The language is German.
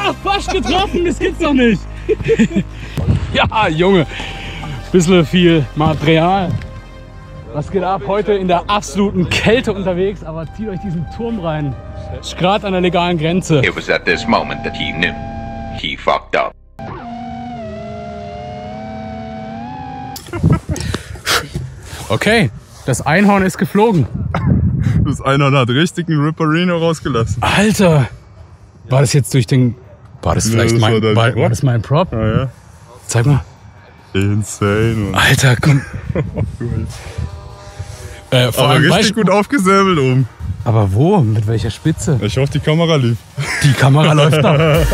Ah, fast getroffen, das gibt's doch nicht. Ja, Junge, bisschen viel Material. Was geht ab? Heute in der absoluten Kälte unterwegs, aber zieht euch diesen Turm rein. Ist gerade an der legalen Grenze. It was at this moment that he knew. He fucked up. Okay, das Einhorn ist geflogen. Das Einhorn hat richtig einen Ripperino rausgelassen. Alter! War das jetzt durch den... War das vielleicht das war das mein Prop? Ah, ja. Zeig mal. Insane, Mann. Alter, komm. Vor Aber allem, richtig gut aufgesäbelt oben. Aber wo? Mit welcher Spitze? Ich hoffe, die Kamera lief. Die Kamera läuft doch. Alter.